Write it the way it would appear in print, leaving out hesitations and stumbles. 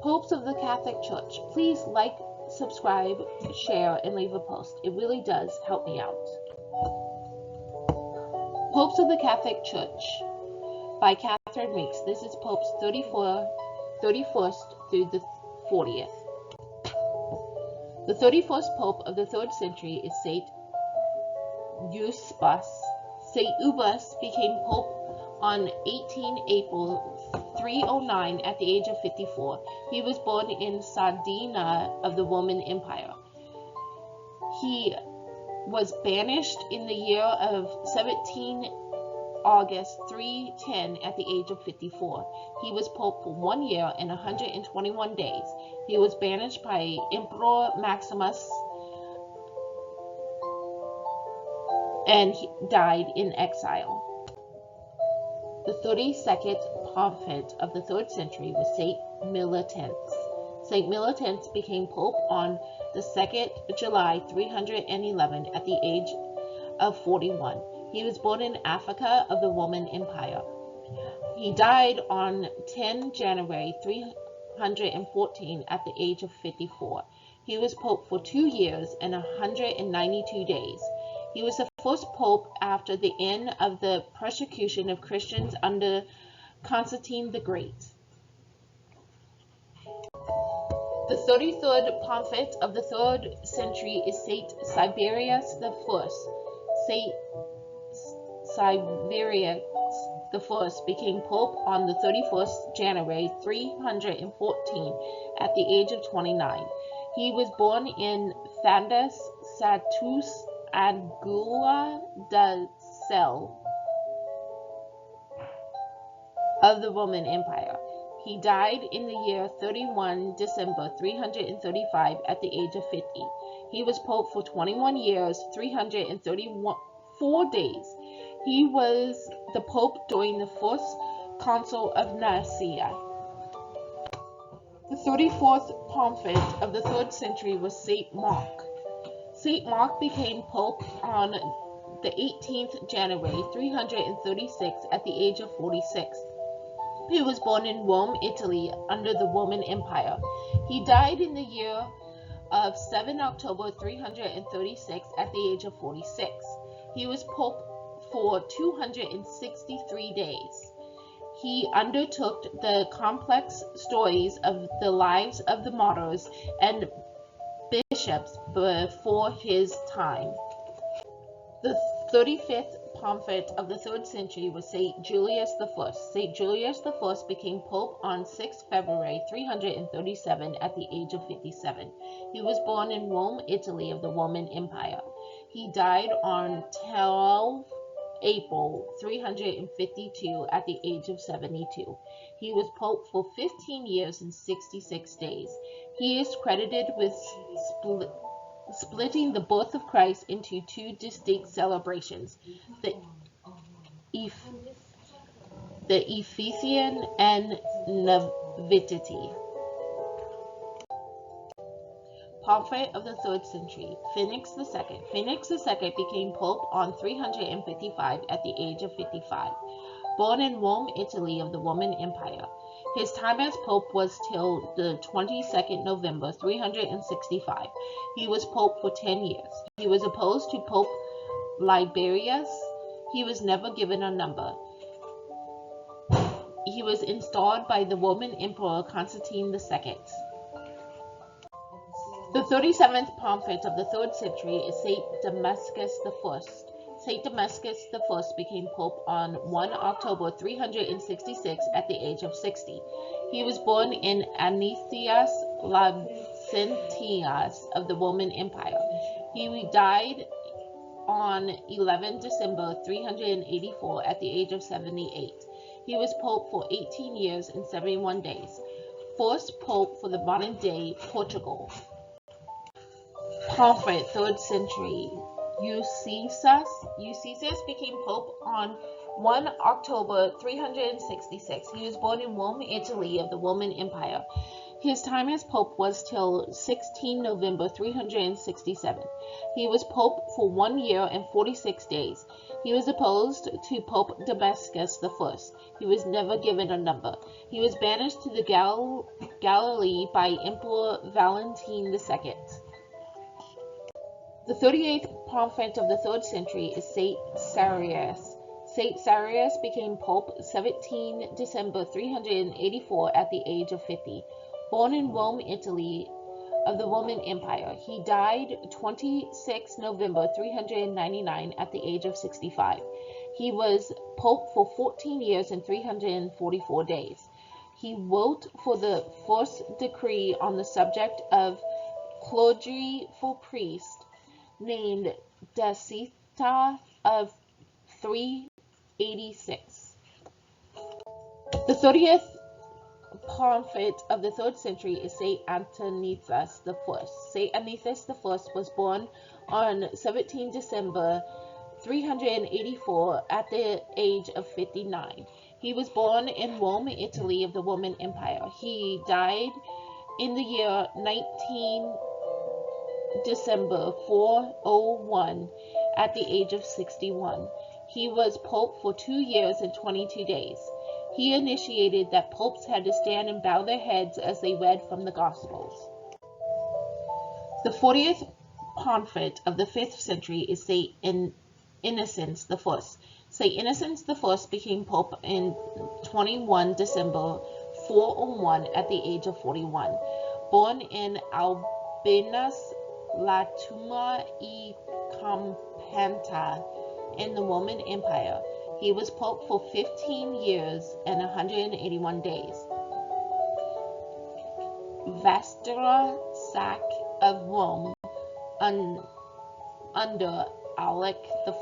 Popes of the Catholic Church. Please like, subscribe, share, and leave a post. It really does help me out. Popes of the Catholic Church by Catherine Meeks. This is Popes 31st through the 40th. The 31st Pope of the 3rd century is Saint Eusebius. Saint Eusebius became Pope on 18 April 309 at the age of 54. He was born in Sardinia of the Roman Empire. He was banished in the year of 17 August 310 at the age of 54. He was Pope for 1 year and 121 days. He was banished by Emperor Maximus and he died in exile. The 32nd Pontiff of the 3rd century was Saint Militans. Saint Militans became Pope on the 2nd July 311 at the age of 41. He was born in Africa of the Roman Empire. He died on 10 January 314 at the age of 54. He was Pope for 2 years and 192 days. He was the first Pope after the end of the persecution of Christians under Constantine the Great. The 33rd Pontiff of the 3rd century is Saint Siberius I. Saint Siberius I became Pope on the 31st January 314 at the age of 29. He was born in Thandas Satus Angula da Cell of the Roman Empire. He died in the year 31 December 335 at the age of 50. He was Pope for 21 years, 334 days. He was the Pope during the First Council of Nicaea. The 34th Pontiff of the 3rd century was Saint Mark. Saint Mark became Pope on the 18th January 336 at the age of 46. He was born in Rome, Italy, under the Roman Empire. He died in the year of 7 October 336 at the age of 46. He was Pope for 263 days. He undertook the complex stories of the lives of the martyrs and bishops before his time. The 35th Pontiff of the 3rd century was Saint Julius I. Saint Julius I became Pope on 6 February 337 at the age of 57. He was born in Rome, Italy of the Roman Empire. He died on 12 April 352 at the age of 72. He was Pope for 15 years and 66 days. He is credited with splitting the birth of Christ into 2 distinct celebrations, the Epiphanes and Nativity. Pontiff of the 3rd century, Phoenix II. Phoenix II became Pope on 355 at the age of 55. Born in Rome, Italy of the Roman Empire. His time as Pope was till the 22nd November 365. He was Pope for 10 years. He was opposed to Pope Liberius. He was never given a number. He was installed by the Roman Emperor Constantine II. The 37th Pontiff of the 3rd century is Saint Damascus I. Saint Damascus I became Pope on 1 October 366 at the age of 60. He was born in Anicias Labsentias of the Roman Empire. He died on 11 December 384 at the age of 78. He was Pope for 18 years and 71 days. First Pope for the modern day Portugal. Pontiff, 3rd century. Eusebius became Pope on 1 October 366. He was born in Rome, Italy of the Roman Empire. His time as Pope was till 16 November 367. He was Pope for 1 year and 46 days. He was opposed to Pope Damascus I. He was never given a number. He was banished to the Galilee by Emperor Valentine II. The 38th prophet of the 3rd century is Saint Cyrus. Saint Cyrus became Pope 17 December 384 at the age of 50. Born in Rome, Italy, of the Roman Empire, he died 26 November 399 at the age of 65. He was Pope for 14 years and 344 days. He wrote for the first decree on the subject of clergy for priests, named Deceta of 386. The 30th prophet of the 3rd century is Saint Athanasius I. Saint Athanasius I was born on 17 December 384 at the age of 59. He was born in Rome, Italy of the Roman Empire. He died in the year 19 December 401 at the age of 61. He was Pope for 2 years and 22 days. He initiated that popes had to stand and bow their heads as they read from the Gospels. The 40th prophet of the 5th century is Saint Innocent I. Saint Innocent I became Pope in 21 December 401 at the age of 41. Born in Albinus Latuma e Campanta in the Roman Empire, he was Pope for 15 years and 181 days. Vastra sack of Rome under Alec I.